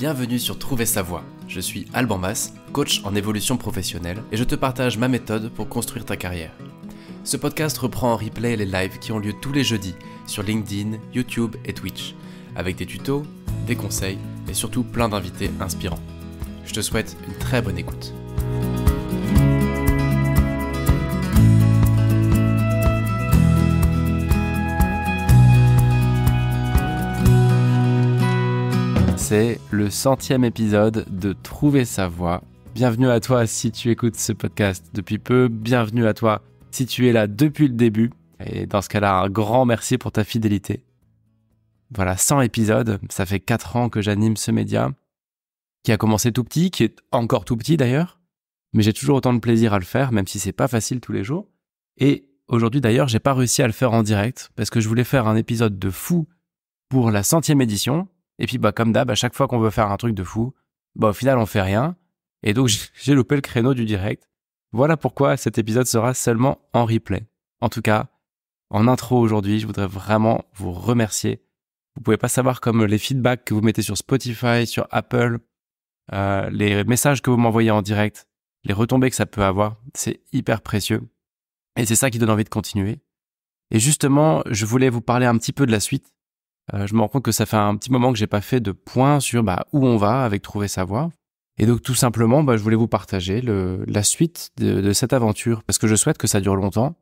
Bienvenue sur Trouver sa voie. Je suis Alban Mas, coach en évolution professionnelle et je te partage ma méthode pour construire ta carrière. Ce podcast reprend en replay les lives qui ont lieu tous les jeudis sur LinkedIn, YouTube et Twitch, avec des tutos, des conseils et surtout plein d'invités inspirants. Je te souhaite une très bonne écoute. C'est le 100e épisode de Trouver sa voie. Bienvenue à toi si tu écoutes ce podcast depuis peu. Bienvenue à toi si tu es là depuis le début. Et dans ce cas-là, un grand merci pour ta fidélité. Voilà, 100 épisodes. Ça fait 4 ans que j'anime ce média, qui a commencé tout petit, qui est encore tout petit d'ailleurs. Mais j'ai toujours autant de plaisir à le faire, même si c'est pas facile tous les jours. Et aujourd'hui d'ailleurs, j'ai pas réussi à le faire en direct, parce que je voulais faire un épisode de fou pour la 100e édition. Et puis, comme d'hab, à chaque fois qu'on veut faire un truc de fou, au final, on fait rien. Et donc, j'ai loupé le créneau du direct. Voilà pourquoi cet épisode sera seulement en replay. En tout cas, en intro aujourd'hui, je voudrais vraiment vous remercier. Vous pouvez pas savoir comme les feedbacks que vous mettez sur Spotify, sur Apple, les messages que vous m'envoyez en direct, les retombées que ça peut avoir, c'est hyper précieux. Et c'est ça qui donne envie de continuer. Et justement, je voulais vous parler un petit peu de la suite. Je me rends compte que ça fait un petit moment que j'ai pas fait de point sur où on va avec Trouver sa voie. Et donc tout simplement, je voulais vous partager la suite de cette aventure parce que je souhaite que ça dure longtemps.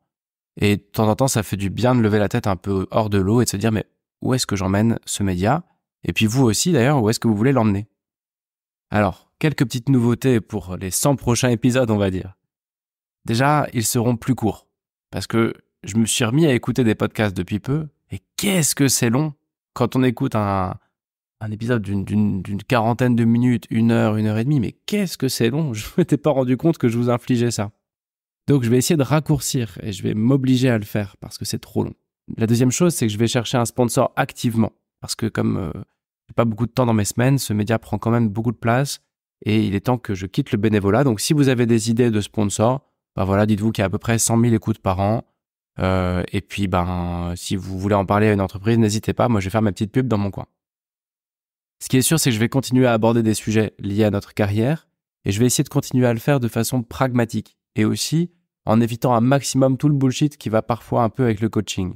Et de temps en temps, ça fait du bien de lever la tête un peu hors de l'eau et de se dire mais où est-ce que j'emmène ce média? Et puis vous aussi d'ailleurs, où est-ce que vous voulez l'emmener? Alors, quelques petites nouveautés pour les 100 prochains épisodes, on va dire. Déjà, ils seront plus courts parce que je me suis remis à écouter des podcasts depuis peu et qu'est-ce que c'est long! Quand on écoute un épisode d'une quarantaine de minutes, 1 heure et demie, mais qu'est-ce que c'est long! Je ne m'étais pas rendu compte que je vous infligeais ça. Donc je vais essayer de raccourcir et je vais m'obliger à le faire parce que c'est trop long. La deuxième chose, c'est que je vais chercher un sponsor activement parce que comme j'ai pas beaucoup de temps dans mes semaines, ce média prend quand même beaucoup de place et il est temps que je quitte le bénévolat. Donc si vous avez des idées de sponsors, dites-vous qu'il y a à peu près 100 000 écoutes par an. Et puis, si vous voulez en parler à une entreprise, n'hésitez pas. Moi, je vais faire ma petite pub dans mon coin. Ce qui est sûr, c'est que je vais continuer à aborder des sujets liés à notre carrière et je vais essayer de continuer à le faire de façon pragmatique et aussi en évitant un maximum tout le bullshit qui va parfois un peu avec le coaching.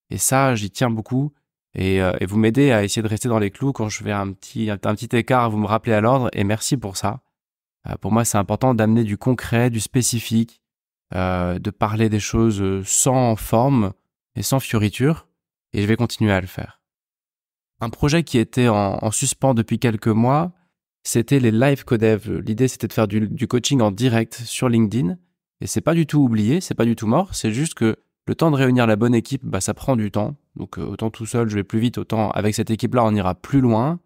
Et ça, j'y tiens beaucoup et vous m'aidez à essayer de rester dans les clous quand je fais un petit écart, vous me rappelez à l'ordre et merci pour ça. Pour moi, c'est important d'amener du concret, du spécifique, de parler des choses sans forme et sans fioriture, et je vais continuer à le faire. Un projet qui était en suspens depuis quelques mois, c'était les live codev. L'idée, c'était de faire du coaching en direct sur LinkedIn, et c'est pas du tout oublié, c'est pas du tout mort, c'est juste que le temps de réunir la bonne équipe, ça prend du temps, donc autant tout seul, je vais plus vite, autant avec cette équipe-là, on ira plus loin.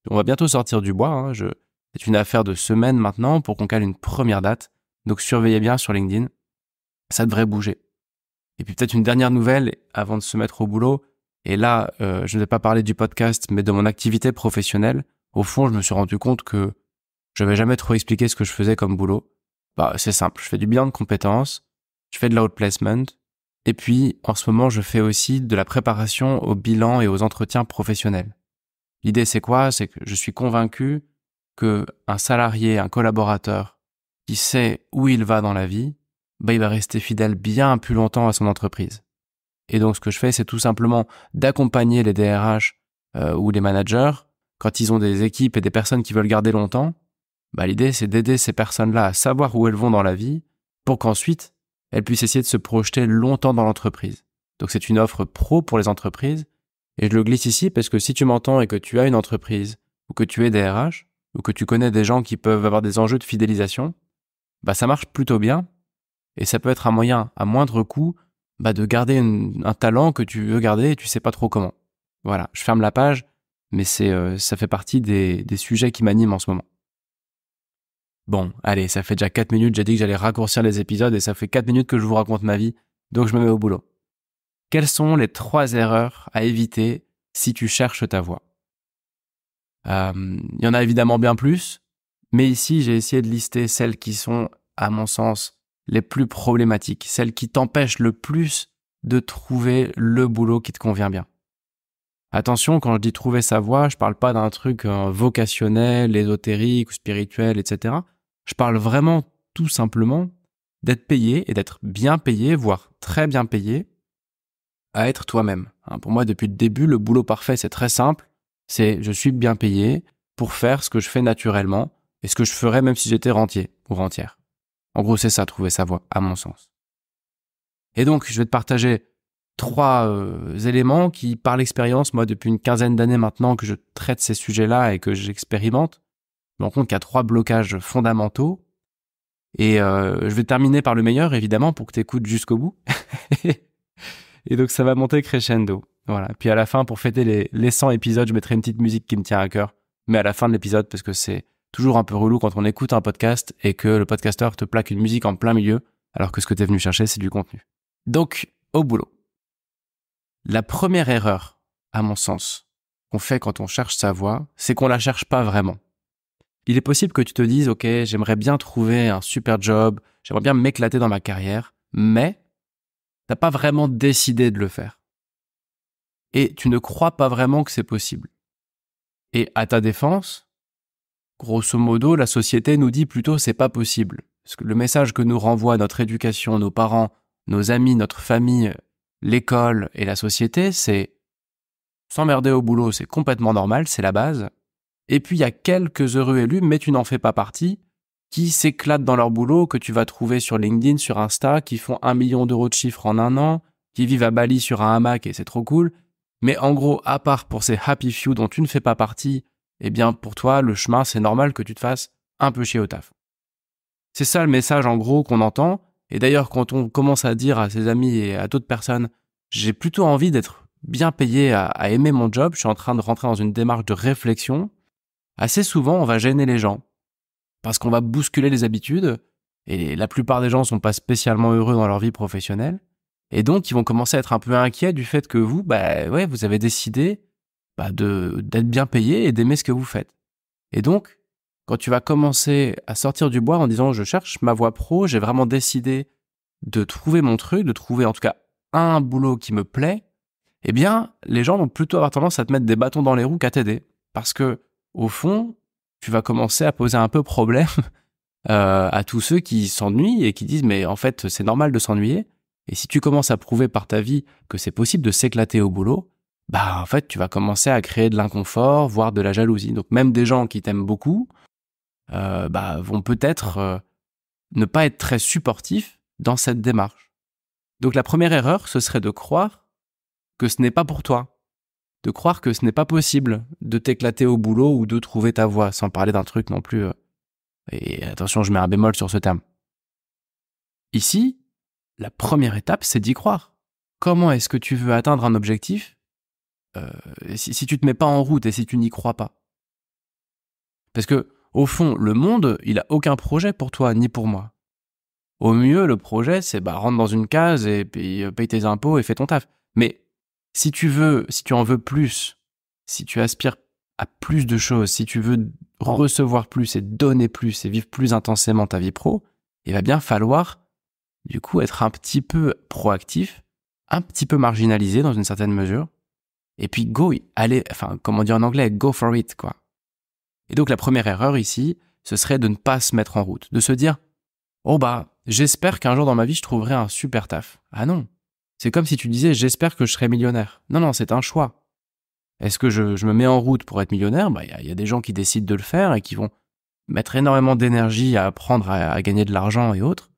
On va bientôt sortir du bois, c'est une affaire de semaines maintenant pour qu'on cale une première date, donc surveillez bien sur LinkedIn. Ça devrait bouger. Et puis peut-être une dernière nouvelle avant de se mettre au boulot. Et là, je ne vais pas parler du podcast, mais de mon activité professionnelle. Au fond, je me suis rendu compte que je n'avais jamais trop expliqué ce que je faisais comme boulot. C'est simple, je fais du bilan de compétences, je fais de l'outplacement, et puis en ce moment, je fais aussi de la préparation au bilan et aux entretiens professionnels. L'idée, c'est quoi? C'est que je suis convaincu qu'un salarié, un collaborateur qui sait où il va dans la vie, il va rester fidèle bien plus longtemps à son entreprise. Et donc, ce que je fais, c'est tout simplement d'accompagner les DRH ou les managers quand ils ont des équipes et des personnes qui veulent garder longtemps. L'idée, c'est d'aider ces personnes-là à savoir où elles vont dans la vie pour qu'ensuite, elles puissent essayer de se projeter longtemps dans l'entreprise. Donc, c'est une offre pro pour les entreprises. Et je le glisse ici parce que si tu m'entends et que tu as une entreprise ou que tu es DRH ou que tu connais des gens qui peuvent avoir des enjeux de fidélisation, ça marche plutôt bien. Et ça peut être un moyen, à moindre coût, de garder un talent que tu veux garder et tu sais pas trop comment. Voilà, je ferme la page, mais ça fait partie des sujets qui m'animent en ce moment. Bon, allez, ça fait déjà 4 minutes, j'ai dit que j'allais raccourcir les épisodes et ça fait 4 minutes que je vous raconte ma vie, donc je me mets au boulot. Quelles sont les 3 erreurs à éviter si tu cherches ta voie? Il y en a évidemment bien plus, mais ici, j'ai essayé de lister celles qui sont, à mon sens, les plus problématiques, celles qui t'empêchent le plus de trouver le boulot qui te convient bien. Attention, quand je dis trouver sa voie, je parle pas d'un truc vocationnel, ésotérique ou spirituel, etc. Je parle vraiment tout simplement d'être payé et d'être bien payé, voire très bien payé, à être toi-même. Pour moi, depuis le début, le boulot parfait, c'est très simple. C'est je suis bien payé pour faire ce que je fais naturellement et ce que je ferais même si j'étais rentier ou rentière. En gros, c'est ça, trouver sa voie, à mon sens. Et donc, je vais te partager 3 éléments qui, par l'expérience, moi, depuis une quinzaine d'années maintenant que je traite ces sujets-là et que j'expérimente, je me rends compte qu'il y a 3 blocages fondamentaux. Et je vais terminer par le meilleur, évidemment, pour que tu écoutes jusqu'au bout. Et donc, ça va monter crescendo. Voilà. Puis à la fin, pour fêter les 100 épisodes, je mettrai une petite musique qui me tient à cœur. Mais à la fin de l'épisode, parce que c'est toujours un peu relou quand on écoute un podcast et que le podcasteur te plaque une musique en plein milieu, alors que ce que tu es venu chercher, c'est du contenu. Donc, au boulot. La première erreur, à mon sens, qu'on fait quand on cherche sa voie, c'est qu'on la cherche pas vraiment. Il est possible que tu te dises, ok, j'aimerais bien trouver un super job, j'aimerais bien m'éclater dans ma carrière, mais t'as pas vraiment décidé de le faire. Et tu ne crois pas vraiment que c'est possible. Et à ta défense, grosso modo, la société nous dit plutôt c'est pas possible. Parce que le message que nous renvoie notre éducation, nos parents, nos amis, notre famille, l'école et la société, c'est s'emmerder au boulot, c'est complètement normal, c'est la base. Et puis il y a quelques heureux élus, mais tu n'en fais pas partie, qui s'éclatent dans leur boulot, que tu vas trouver sur LinkedIn, sur Insta, qui font 1 million d'euros de chiffre en 1 an, qui vivent à Bali sur un hamac et c'est trop cool. Mais en gros, à part pour ces happy few dont tu ne fais pas partie, eh bien pour toi, le chemin, c'est normal que tu te fasses un peu chier au taf. C'est ça le message en gros qu'on entend. Et d'ailleurs, quand on commence à dire à ses amis et à d'autres personnes, j'ai plutôt envie d'être bien payé à aimer mon job, je suis en train de rentrer dans une démarche de réflexion, assez souvent, on va gêner les gens. Parce qu'on va bousculer les habitudes, et la plupart des gens sont pas spécialement heureux dans leur vie professionnelle, et donc ils vont commencer à être un peu inquiets du fait que vous, vous avez décidé d'être bien payé et d'aimer ce que vous faites. Et donc, quand tu vas commencer à sortir du bois en disant je cherche ma voie pro, j'ai vraiment décidé de trouver mon truc, de trouver en tout cas un boulot qui me plaît, eh bien, les gens vont plutôt avoir tendance à te mettre des bâtons dans les roues qu'à t'aider. Parce que, au fond, tu vas commencer à poser un peu problème à tous ceux qui s'ennuient et qui disent mais en fait c'est normal de s'ennuyer. Et si tu commences à prouver par ta vie que c'est possible de s'éclater au boulot, en fait tu vas commencer à créer de l'inconfort, voire de la jalousie. Donc même des gens qui t'aiment beaucoup vont peut-être ne pas être très supportifs dans cette démarche. Donc la première erreur, ce serait de croire que ce n'est pas pour toi, de croire que ce n'est pas possible de t'éclater au boulot ou de trouver ta voie, sans parler d'un truc non plus. Et attention, je mets un bémol sur ce terme. Ici, la première étape, c'est d'y croire. Comment est-ce que tu veux atteindre un objectif si tu te mets pas en route et si tu n'y crois pas? Parce que, au fond, le monde, il a aucun projet pour toi ni pour moi. Au mieux, le projet, c'est rentre dans une case et puis paye tes impôts et fais ton taf. Mais si tu en veux plus, si tu aspires à plus de choses, si tu veux recevoir plus et donner plus et vivre plus intensément ta vie pro, il va bien falloir, du coup, être un petit peu proactif, un petit peu marginalisé dans une certaine mesure, et puis comme on dit en anglais, go for it, quoi. Et donc la première erreur ici, ce serait de ne pas se mettre en route, de se dire j'espère qu'un jour dans ma vie je trouverai un super taf. Ah non, c'est comme si tu disais j'espère que je serai millionnaire. Non, c'est un choix. Est-ce que je me mets en route pour être millionnaire? Y a des gens qui décident de le faire et qui vont mettre énormément d'énergie à apprendre à gagner de l'argent et autres.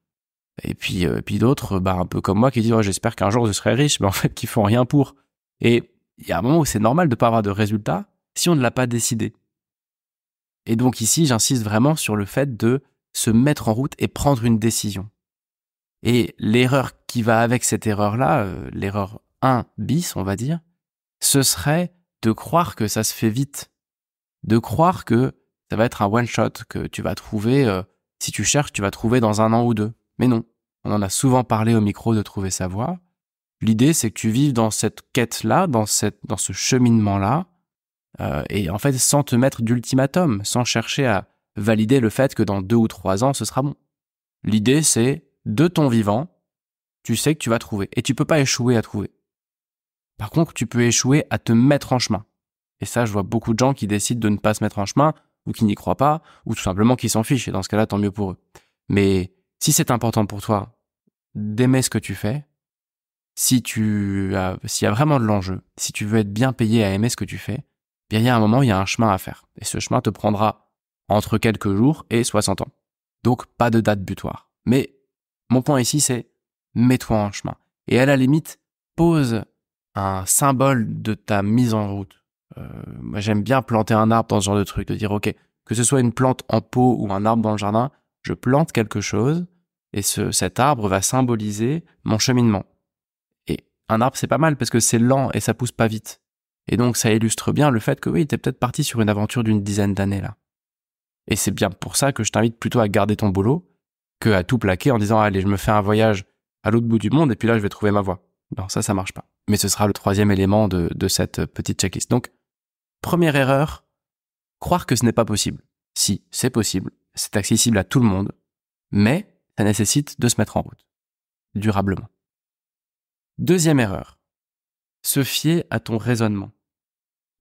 Et puis d'autres, un peu comme moi, qui disent j'espère qu'un jour je serai riche, mais en fait qui font rien pour. Et il y a un moment où c'est normal de pas avoir de résultats si on ne l'a pas décidé. Et donc ici, j'insiste vraiment sur le fait de se mettre en route et prendre une décision. Et l'erreur qui va avec cette erreur-là, l'erreur 1 bis, on va dire, ce serait de croire que ça se fait vite. De croire que ça va être un one-shot, que tu vas trouver, si tu cherches, tu vas trouver dans 1 an ou 2. Mais non, on en a souvent parlé au micro de trouver sa voie. L'idée, c'est que tu vives dans cette quête-là, dans ce cheminement-là, et en fait, sans te mettre d'ultimatum, sans chercher à valider le fait que dans 2 ou 3 ans, ce sera bon. L'idée, c'est, de ton vivant, tu sais que tu vas trouver. Et tu peux pas échouer à trouver. Par contre, tu peux échouer à te mettre en chemin. Et ça, je vois beaucoup de gens qui décident de ne pas se mettre en chemin, ou qui n'y croient pas, ou tout simplement qui s'en fichent. Et dans ce cas-là, tant mieux pour eux. Mais si c'est important pour toi d'aimer ce que tu fais, s'il y a vraiment de l'enjeu, si tu veux être bien payé à aimer ce que tu fais, bien il y a un moment, il y a un chemin à faire. Et ce chemin te prendra entre quelques jours et 60 ans. Donc, pas de date butoir. Mais mon point ici, c'est mets-toi en chemin. Et à la limite, pose un symbole de ta mise en route. Moi, j'aime bien planter un arbre dans ce genre de truc, de dire, ok, que ce soit une plante en pot ou un arbre dans le jardin, je plante quelque chose et cet arbre va symboliser mon cheminement. Et un arbre, c'est pas mal parce que c'est lent et ça pousse pas vite. Et donc, ça illustre bien le fait que oui, t'es peut-être parti sur une aventure d'une dizaine d'années là. Et c'est bien pour ça que je t'invite plutôt à garder ton boulot que à tout plaquer en disant, allez, je me fais un voyage à l'autre bout du monde et puis là, je vais trouver ma voie. Non, ça marche pas. Mais ce sera le troisième élément de cette petite checklist. Donc, première erreur, croire que ce n'est pas possible. Si, c'est possible, c'est accessible à tout le monde, mais ça nécessite de se mettre en route, durablement. Deuxième erreur, se fier à ton raisonnement.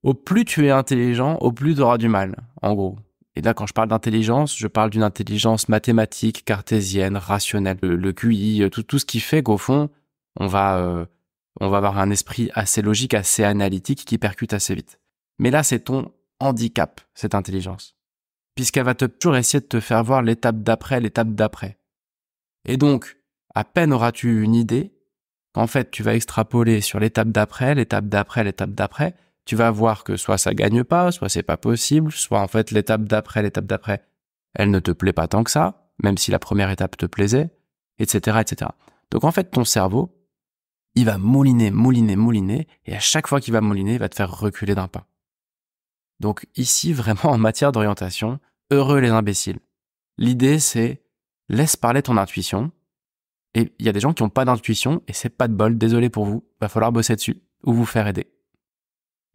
Au plus tu es intelligent, au plus tu auras du mal, en gros. Et là, quand je parle d'intelligence, je parle d'une intelligence mathématique, cartésienne, rationnelle, le QI, tout ce qui fait qu'au fond, on va avoir un esprit assez logique, assez analytique, qui percute assez vite. Mais là, c'est ton handicap, cette intelligence. Puisqu'elle va toujours essayer de te faire voir l'étape d'après. Et donc, à peine auras-tu une idée, qu'en fait, tu vas extrapoler sur l'étape d'après, tu vas voir que soit ça gagne pas, soit c'est pas possible, soit en fait l'étape d'après, elle ne te plaît pas tant que ça, même si la première étape te plaisait, etc., etc. Donc en fait, ton cerveau, il va mouliner, et à chaque fois qu'il va mouliner, il va te faire reculer d'un pas. Donc ici, vraiment en matière d'orientation, heureux les imbéciles. L'idée, c'est laisse parler ton intuition. Et il y a des gens qui n'ont pas d'intuition, et c'est pas de bol, désolé pour vous, va falloir bosser dessus, ou vous faire aider.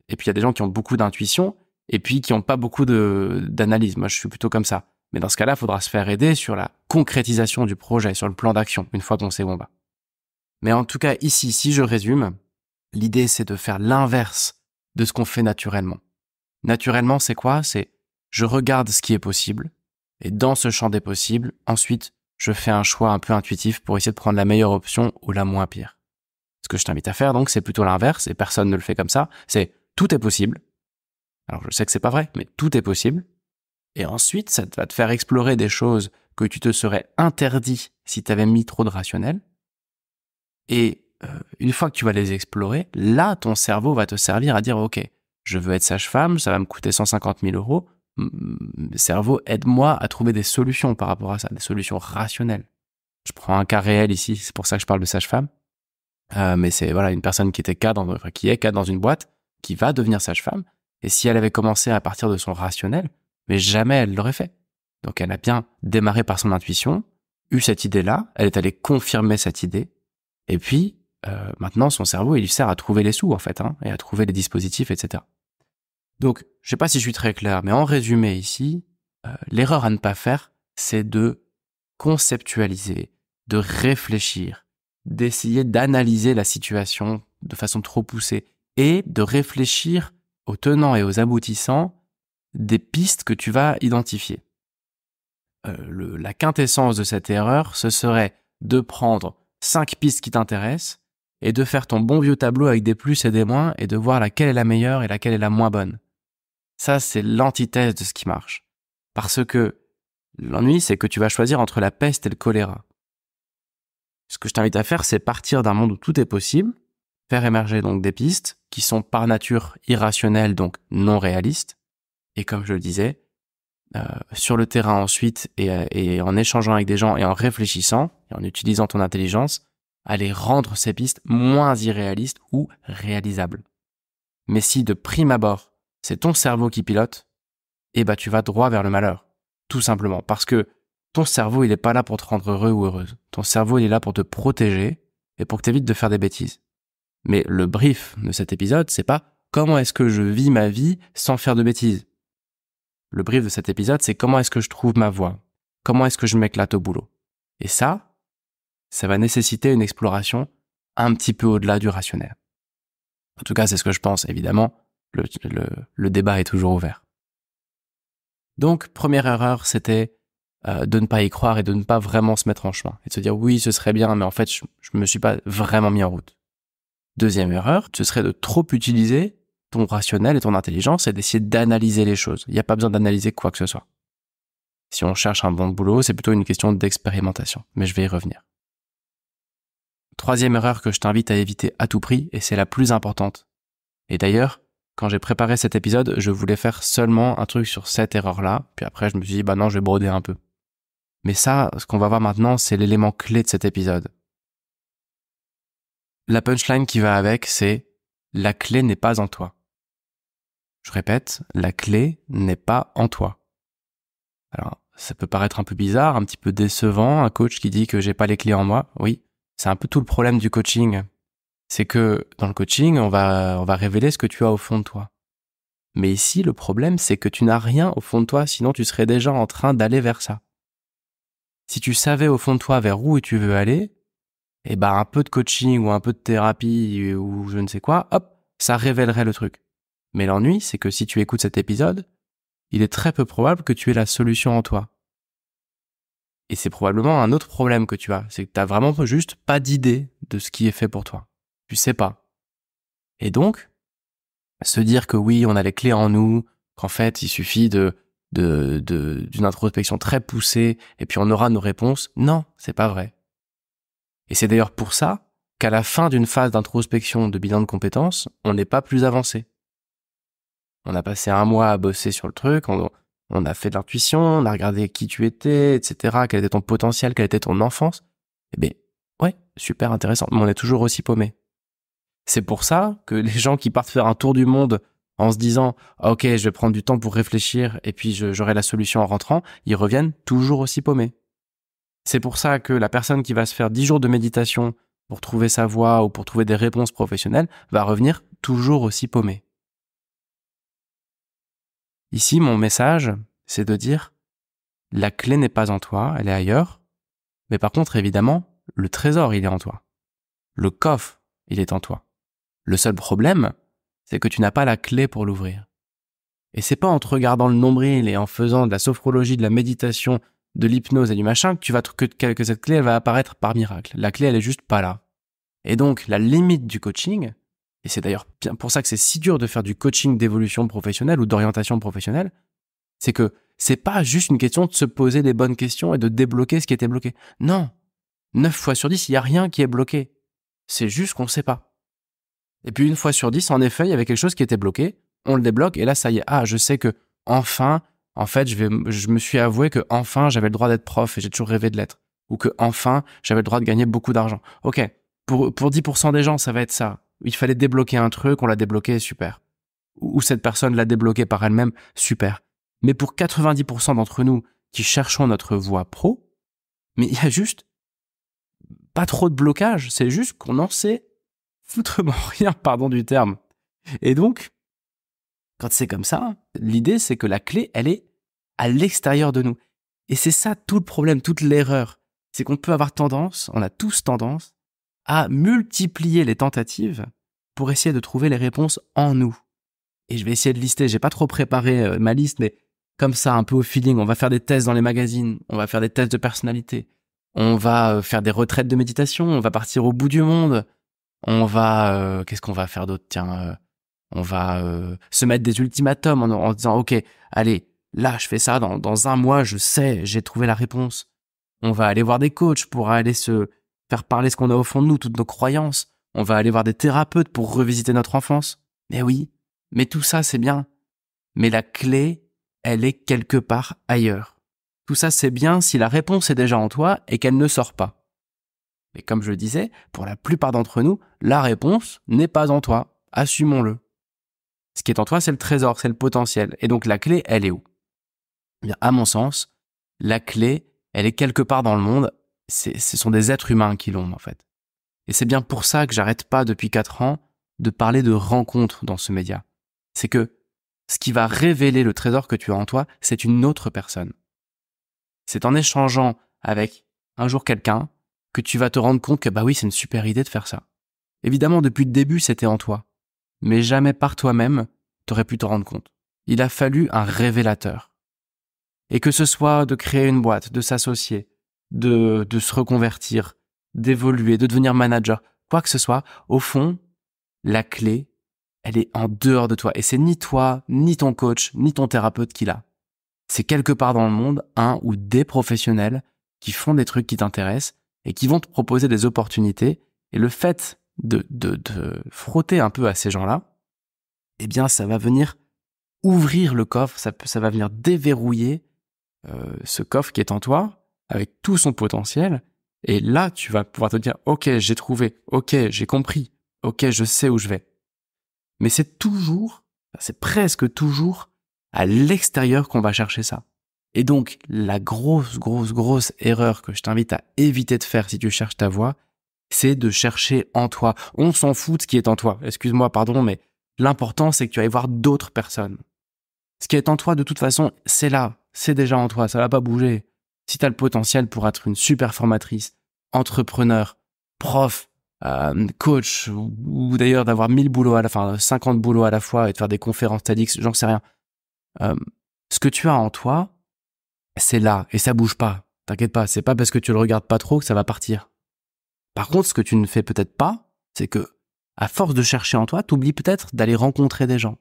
Et puis il y a des gens qui ont beaucoup d'intuition, et puis qui n'ont pas beaucoup d'analyse. Moi, je suis plutôt comme ça. Mais dans ce cas-là, il faudra se faire aider sur la concrétisation du projet, sur le plan d'action, une fois qu'on sait où on va. Mais en tout cas, ici, si je résume, l'idée, c'est de faire l'inverse de ce qu'on fait naturellement. Naturellement, c'est quoi? C'est je regarde ce qui est possible, et dans ce champ des possibles, ensuite, je fais un choix un peu intuitif pour essayer de prendre la meilleure option ou la moins pire. Ce que je t'invite à faire, donc, c'est plutôt l'inverse, et personne ne le fait comme ça, c'est tout est possible. Alors, je sais que c'est pas vrai, mais tout est possible. Et ensuite, ça va te faire explorer des choses que tu te serais interdit si tu avais mis trop de rationnel. Et une fois que tu vas les explorer, là, ton cerveau va te servir à dire, ok, je veux être sage-femme, ça va me coûter 150 000 €. Cerveau, aide-moi à trouver des solutions par rapport à ça, des solutions rationnelles. Je prends un cas réel ici, c'est pour ça que je parle de sage-femme. Mais c'est voilà une personne qui est cadre dans une boîte, qui va devenir sage-femme. Et si elle avait commencé à partir de son rationnel, mais jamais elle l'aurait fait. Donc elle a bien démarré par son intuition, eu cette idée-là, elle est allée confirmer cette idée, et puis maintenant son cerveau il lui sert à trouver les sous en fait, et à trouver les dispositifs, etc. Donc je sais pas si je suis très clair, mais en résumé ici, l'erreur à ne pas faire, c'est de conceptualiser, de réfléchir, d'essayer d'analyser la situation de façon trop poussée et de réfléchir aux tenants et aux aboutissants des pistes que tu vas identifier. La quintessence de cette erreur, ce serait de prendre 5 pistes qui t'intéressent et de faire ton bon vieux tableau avec des plus et des moins et de voir laquelle est la meilleure et laquelle est la moins bonne. Ça, c'est l'antithèse de ce qui marche. Parce que l'ennui, c'est que tu vas choisir entre la peste et le choléra. Ce que je t'invite à faire, c'est partir d'un monde où tout est possible, faire émerger donc des pistes qui sont par nature irrationnelles, donc non réalistes. Et comme je le disais, sur le terrain ensuite, et en échangeant avec des gens et en réfléchissant, et en utilisant ton intelligence, aller rendre ces pistes moins irréalistes ou réalisables. Mais si de prime abord, c'est ton cerveau qui pilote, tu vas droit vers le malheur. Tout simplement. Parce que ton cerveau, il est pas là pour te rendre heureux ou heureuse. Ton cerveau, il est là pour te protéger et pour que t'évites de faire des bêtises. Mais le brief de cet épisode, c'est pas comment est-ce que je vis ma vie sans faire de bêtises. Le brief de cet épisode, c'est comment est-ce que je trouve ma voie. Comment est-ce que je m'éclate au boulot. Et ça va nécessiter une exploration un petit peu au-delà du rationnel. En tout cas, c'est ce que je pense, évidemment. Le débat est toujours ouvert. Donc, première erreur, c'était de ne pas y croire et de ne pas vraiment se mettre en chemin. Et de se dire, oui, ce serait bien, mais en fait, je me suis pas vraiment mis en route. Deuxième erreur, ce serait de trop utiliser ton rationnel et ton intelligence et d'essayer d'analyser les choses. Il n'y a pas besoin d'analyser quoi que ce soit. Si on cherche un bon boulot, c'est plutôt une question d'expérimentation. Mais je vais y revenir. Troisième erreur que je t'invite à éviter à tout prix, et c'est la plus importante. Et d'ailleurs, quand j'ai préparé cet épisode, je voulais faire seulement un truc sur cette erreur-là, puis après je me suis dit, non, je vais broder un peu. Mais ça, ce qu'on va voir maintenant, c'est l'élément clé de cet épisode. La punchline qui va avec, c'est « la clé n'est pas en toi ». Je répète, la clé n'est pas en toi. Alors, ça peut paraître un peu bizarre, un petit peu décevant, un coach qui dit que j'ai pas les clés en moi. Oui, c'est un peu tout le problème du coaching. C'est que dans le coaching, on va révéler ce que tu as au fond de toi. Mais ici, le problème, c'est que tu n'as rien au fond de toi, sinon tu serais déjà en train d'aller vers ça. Si tu savais au fond de toi vers où tu veux aller, un peu de coaching ou un peu de thérapie ou je ne sais quoi, hop, ça révélerait le truc. Mais l'ennui, c'est que si tu écoutes cet épisode, il est très peu probable que tu aies la solution en toi. Et c'est probablement un autre problème que tu as, c'est que tu n'as vraiment juste pas d'idée de ce qui est fait pour toi. Tu sais pas. Et donc, se dire que oui, on a les clés en nous, qu'en fait, il suffit d'une introspection très poussée et puis on aura nos réponses, non, c'est pas vrai. Et c'est d'ailleurs pour ça qu'à la fin d'une phase d'introspection de bilan de compétences, on n'est pas plus avancé. On a passé 1 mois à bosser sur le truc, on a fait de l'intuition, on a regardé qui tu étais, etc., quel était ton potentiel, quelle était ton enfance. Ouais, super intéressant, mais on est toujours aussi paumé. C'est pour ça que les gens qui partent faire un tour du monde en se disant « Ok, je vais prendre du temps pour réfléchir et puis j'aurai la solution en rentrant », ils reviennent toujours aussi paumés. C'est pour ça que la personne qui va se faire 10 jours de méditation pour trouver sa voie ou pour trouver des réponses professionnelles va revenir toujours aussi paumée. Ici, mon message, c'est de dire la clé n'est pas en toi, elle est ailleurs, mais par contre, évidemment, le trésor, il est en toi. Le coffre, il est en toi. Le seul problème, c'est que tu n'as pas la clé pour l'ouvrir. Et c'est pas en te regardant le nombril et en faisant de la sophrologie, de la méditation, de l'hypnose et du machin que que cette clé elle va apparaître par miracle. La clé, elle est juste pas là. Et donc, la limite du coaching, et c'est d'ailleurs bien pour ça que c'est si dur de faire du coaching d'évolution professionnelle ou d'orientation professionnelle, c'est que c'est pas juste une question de se poser les bonnes questions et de débloquer ce qui était bloqué. Non. 9 fois sur 10, il y a rien qui est bloqué. C'est juste qu'on sait pas. Et puis 1 fois sur 10, en effet, il y avait quelque chose qui était bloqué, on le débloque et là, ça y est. Ah, je sais que enfin, en fait, je me suis avoué que enfin, j'avais le droit d'être prof et j'ai toujours rêvé de l'être. Ou que enfin, j'avais le droit de gagner beaucoup d'argent. Ok, pour 10% des gens, ça va être ça. Il fallait débloquer un truc, on l'a débloqué, super. Ou cette personne l'a débloqué par elle-même, super. Mais pour 90% d'entre nous qui cherchons notre voie pro, mais il y a juste pas trop de blocage, c'est juste qu'on en sait foutrement rien, pardon du terme. Et donc, quand c'est comme ça, l'idée c'est que la clé, elle est à l'extérieur de nous. Et c'est ça tout le problème, toute l'erreur. C'est qu'on peut avoir tendance, on a tous tendance, à multiplier les tentatives pour essayer de trouver les réponses en nous. Et je vais essayer de lister, j'ai pas trop préparé ma liste, mais comme ça, un peu au feeling, on va faire des tests dans les magazines, on va faire des tests de personnalité, on va faire des retraites de méditation, on va partir au bout du monde, on va... qu'est-ce qu'on va faire d'autre? Tiens, on va se mettre des ultimatums en disant « Ok, allez, là, je fais ça, dans 1 mois, je sais, j'ai trouvé la réponse. » On va aller voir des coachs pour aller se faire parler ce qu'on a au fond de nous, toutes nos croyances. On va aller voir des thérapeutes pour revisiter notre enfance. Mais oui, mais tout ça, c'est bien. Mais la clé, elle est quelque part ailleurs. Tout ça, c'est bien si la réponse est déjà en toi et qu'elle ne sort pas. Mais comme je le disais, pour la plupart d'entre nous, la réponse n'est pas en toi. Assumons-le. Ce qui est en toi, c'est le trésor, c'est le potentiel. Et donc la clé, elle est où? Eh bien, à mon sens, la clé, elle est quelque part dans le monde. Ce sont des êtres humains qui l'ont, en fait. Et c'est bien pour ça que j'arrête pas depuis 4 ans de parler de rencontres dans ce média. C'est que ce qui va révéler le trésor que tu as en toi, c'est une autre personne. C'est en échangeant avec un jour quelqu'un que tu vas te rendre compte que bah oui, c'est une super idée de faire ça. Évidemment, depuis le début, c'était en toi. mais jamais par toi-même, t'aurais pu te rendre compte. Il a fallu un révélateur. Et que ce soit de créer une boîte, de s'associer, de se reconvertir, d'évoluer, de devenir manager, quoi que ce soit, au fond, la clé, elle est en dehors de toi. Et c'est ni toi, ni ton coach, ni ton thérapeute qui l'a. C'est quelque part dans le monde, un ou des professionnels qui font des trucs qui t'intéressent et qui vont te proposer des opportunités. Et le fait de frotter un peu à ces gens-là, eh bien, ça va venir ouvrir le coffre, ça va venir déverrouiller ce coffre qui est en toi avec tout son potentiel. Et là, tu vas pouvoir te dire, ok, j'ai trouvé, ok, j'ai compris, ok, je sais où je vais. Mais c'est presque toujours à l'extérieur qu'on va chercher ça. Et donc, la grosse erreur que je t'invite à éviter de faire si tu cherches ta voie, c'est de chercher en toi. On s'en fout de ce qui est en toi. Excuse-moi, pardon, mais l'important, c'est que tu ailles voir d'autres personnes. Ce qui est en toi, de toute façon, c'est là. C'est déjà en toi. Ça va pas bouger. Si tu as le potentiel pour être une super formatrice, entrepreneur, prof, coach, ou d'ailleurs d'avoir 1000 boulots 50 boulots à la fois et de faire des conférences TEDx, j'en sais rien. Ce que tu as en toi, c'est là. Et ça bouge pas. T'inquiète pas. C'est pas parce que tu le regardes pas trop que ça va partir. Par contre, ce que tu ne fais peut-être pas, c'est que, à force de chercher en toi, t'oublies peut-être d'aller rencontrer des gens.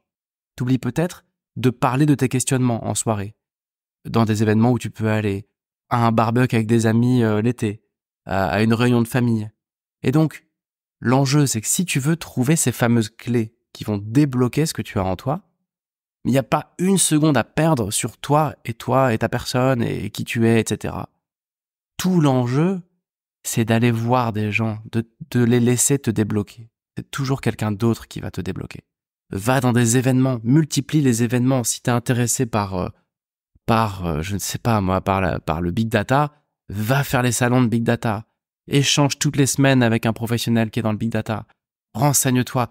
T'oublies peut-être de parler de tes questionnements en soirée, dans des événements où tu peux aller, à un barbecue avec des amis l'été, à une réunion de famille. Et donc, l'enjeu, c'est que si tu veux trouver ces fameuses clés qui vont débloquer ce que tu as en toi, il n'y a pas une seconde à perdre sur toi et ta personne et qui tu es, etc. Tout l'enjeu, c'est d'aller voir des gens, de les laisser te débloquer. C'est toujours quelqu'un d'autre qui va te débloquer. Va dans des événements, multiplie les événements. Si t'es intéressé par je ne sais pas moi, par le big data, va faire les salons de big data. Échange toutes les semaines avec un professionnel qui est dans le big data. Renseigne-toi.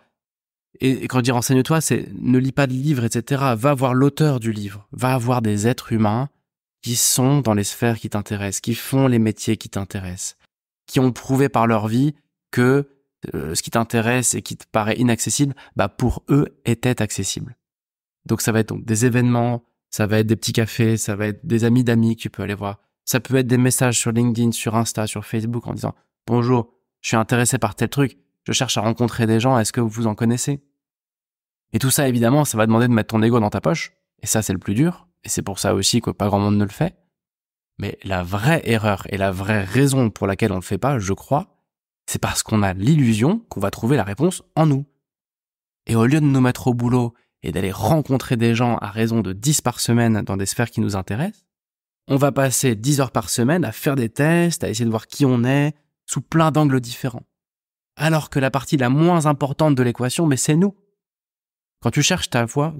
Et quand je dis renseigne-toi, c'est ne lis pas de livres, etc. Va voir l'auteur du livre. Va voir des êtres humains qui sont dans les sphères qui t'intéressent, qui font les métiers qui t'intéressent, qui ont prouvé par leur vie que ce qui t'intéresse et qui te paraît inaccessible, pour eux était accessible. Donc ça va être donc des événements, ça va être des petits cafés, ça va être des amis d'amis que tu peux aller voir. Ça peut être des messages sur LinkedIn, sur Insta, sur Facebook en disant « Bonjour, je suis intéressé par tel truc, je cherche à rencontrer des gens, est-ce que vous en connaissez ?» Et tout ça, évidemment, ça va demander de mettre ton ego dans ta poche, et ça c'est le plus dur, et c'est pour ça aussi que pas grand monde ne le fait. Mais la vraie erreur et la vraie raison pour laquelle on le fait pas, je crois, c'est parce qu'on a l'illusion qu'on va trouver la réponse en nous. Et au lieu de nous mettre au boulot et d'aller rencontrer des gens à raison de 10 par semaine dans des sphères qui nous intéressent, on va passer 10 heures par semaine à faire des tests, à essayer de voir qui on est, sous plein d'angles différents. Alors que la partie la moins importante de l'équation, mais c'est nous. Quand tu cherches ta voie,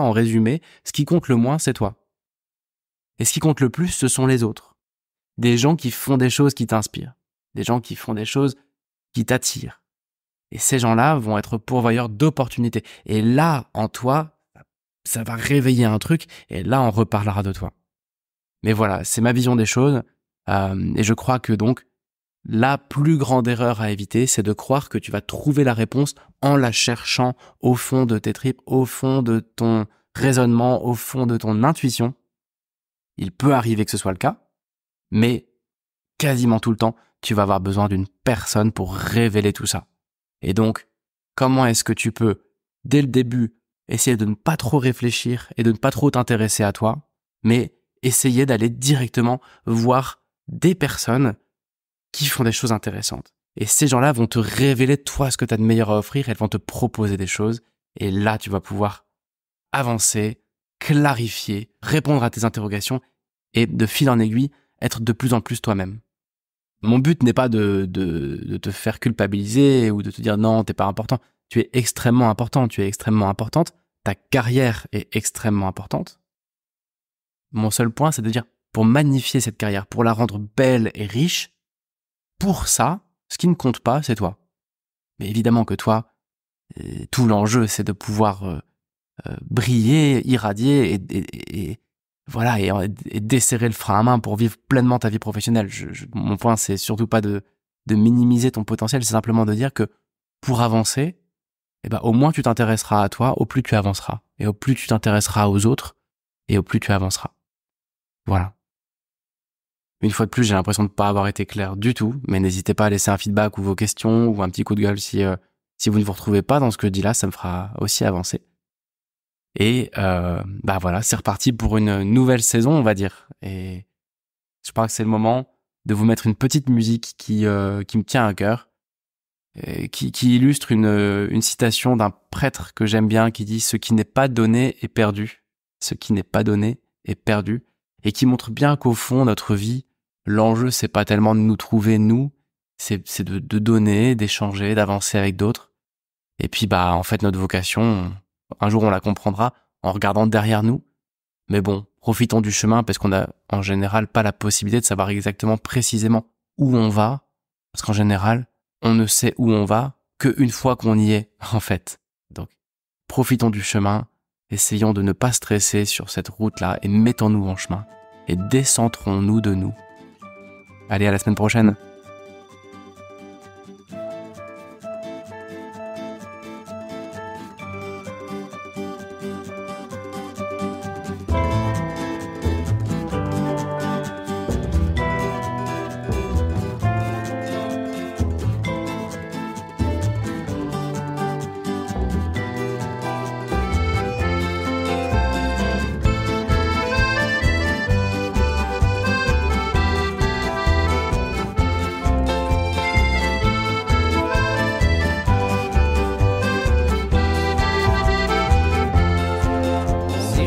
en résumé, ce qui compte le moins, c'est toi. Et ce qui compte le plus, ce sont les autres. Des gens qui font des choses qui t'inspirent. Des gens qui font des choses qui t'attirent. Et ces gens-là vont être pourvoyeurs d'opportunités. Et là, en toi, ça va réveiller un truc, et là, on reparlera de toi. Mais voilà, c'est ma vision des choses, et je crois que donc, la plus grande erreur à éviter, c'est de croire que tu vas trouver la réponse en la cherchant au fond de tes tripes, au fond de ton raisonnement, au fond de ton intuition. Il peut arriver que ce soit le cas, mais quasiment tout le temps, tu vas avoir besoin d'une personne pour révéler tout ça. Et donc, comment est-ce que tu peux, dès le début, essayer de ne pas trop réfléchir et de ne pas trop t'intéresser à toi, mais essayer d'aller directement voir des personnes qui font des choses intéressantes. Et ces gens-là vont te révéler toi ce que tu as de meilleur à offrir, elles vont te proposer des choses, et là tu vas pouvoir avancer, clarifier, répondre à tes interrogations, et de fil en aiguille, être de plus en plus toi-même. Mon but n'est pas de te faire culpabiliser ou de te dire non, t'es pas important. Tu es extrêmement important, tu es extrêmement importante, ta carrière est extrêmement importante. Mon seul point, c'est de dire, pour magnifier cette carrière, pour la rendre belle et riche, pour ça, ce qui ne compte pas, c'est toi. Mais évidemment que toi, tout l'enjeu, c'est de pouvoir briller, irradier et voilà, et desserrer le frein à main pour vivre pleinement ta vie professionnelle. Mon point, c'est surtout pas de minimiser ton potentiel, c'est simplement de dire que pour avancer, et ben au moins tu t'intéresseras à toi, au plus tu avanceras. Et au plus tu t'intéresseras aux autres, et au plus tu avanceras. Voilà. Une fois de plus, j'ai l'impression de ne pas avoir été clair du tout, mais n'hésitez pas à laisser un feedback ou vos questions ou un petit coup de gueule si vous ne vous retrouvez pas dans ce que je dis là, ça me fera aussi avancer. Et voilà, c'est reparti pour une nouvelle saison, on va dire. Et je crois que c'est le moment de vous mettre une petite musique qui me tient à cœur, et qui illustre une citation d'un prêtre que j'aime bien, qui dit « Ce qui n'est pas donné est perdu. Ce qui n'est pas donné est perdu. » Et qui montre bien qu'au fond, notre vie, l'enjeu, c'est pas tellement de nous trouver nous, c'est de donner, d'échanger, d'avancer avec d'autres. Et puis, en fait, notre vocation, un jour, on la comprendra en regardant derrière nous. Mais bon, profitons du chemin parce qu'on a, en général, pas la possibilité de savoir exactement précisément où on va. Parce qu'en général, on ne sait où on va qu'une fois qu'on y est, en fait. Donc, profitons du chemin, essayons de ne pas stresser sur cette route-là et mettons-nous en chemin. Et décentrons-nous de nous. Allez, à la semaine prochaine.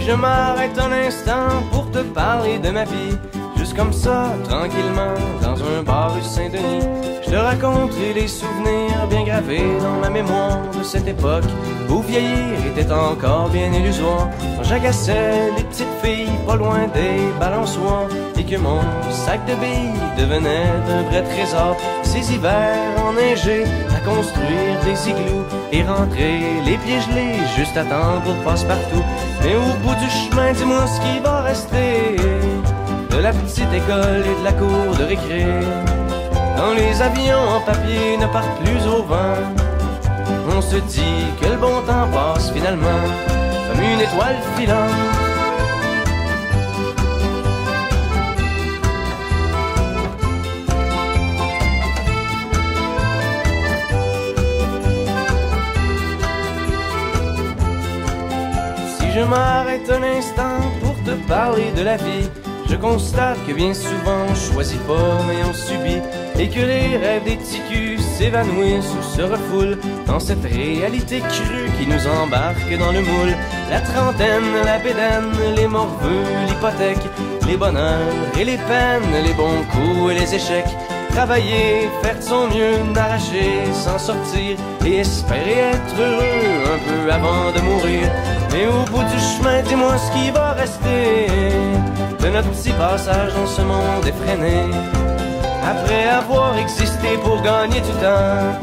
Je m'arrête un instant pour te parler de ma vie, juste comme ça, tranquillement, dans un bar rue Saint-Denis. Je te raconterai les souvenirs bien gravés dans ma mémoire de cette époque où vieillir était encore bien illusoire. Quand j'agaçais les petites filles pas loin des balançoires et que mon sac de billes devenait un vrai trésor. Ces hivers enneigés à construire des igloos et rentrer les pieds gelés juste à temps pour passe-partout. Mais au bout du chemin, dis-moi ce qui va rester de la petite école et de la cour de récré. Quand les avions en papier ne partent plus au vent, on se dit que le bon temps passe finalement comme une étoile filante. Si je m'arrête un instant pour te parler de la vie, je constate que bien souvent on choisit pas mais on subit, et que les rêves des ticus s'évanouissent ou se refoulent dans cette réalité crue qui nous embarque dans le moule. La trentaine, la bédaine, les morveux, l'hypothèque, les bonheurs et les peines, les bons coups et les échecs. Travailler, faire de son mieux, n'arracher, s'en sortir et espérer être heureux un peu avant de mourir. Mais au bout du chemin, dis-moi ce qui va rester de notre petit passage dans ce monde effréné. Après avoir existé pour gagner du temps,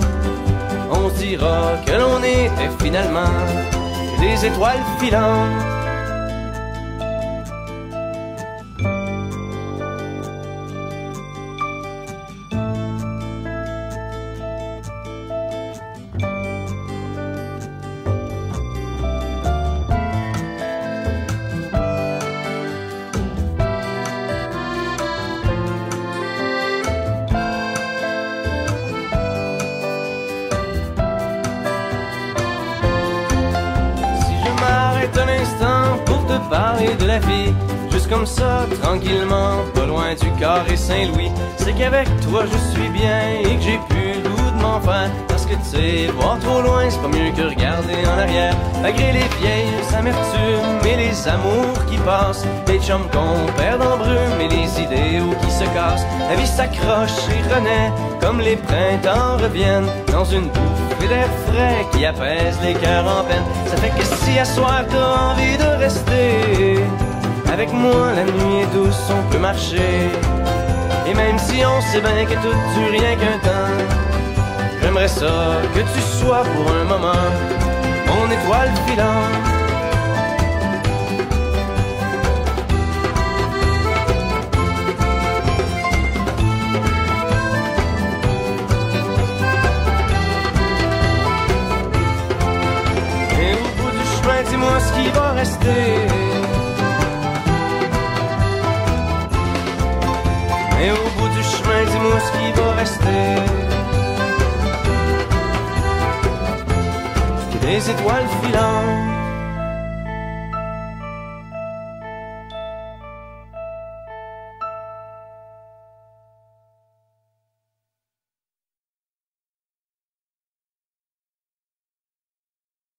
on se dira que l'on était finalement des étoiles filantes. Un instant pour te parler de la vie, juste comme ça, tranquillement, pas loin du carré Saint-Louis. C'est qu'avec toi je suis bien et que j'ai plus le goût de m'en faire. Parce que tu sais, voir trop loin, c'est pas mieux que regarder en arrière. Malgré les vieilles amertumes et les amours qui passent, les chums qu'on perd en brume et les idéaux qui se cassent, la vie s'accroche et renaît comme les printemps reviennent dans une bouffée d'air frais qui apaise les cœurs en peine. Ça fait que si à soir t'as envie de rester avec moi, la nuit est douce, on peut marcher. Et même si on sait bien que tout dure rien qu'un temps, j'aimerais ça que tu sois pour un moment mon étoile filante. ce qui va rester que des étoiles filantes.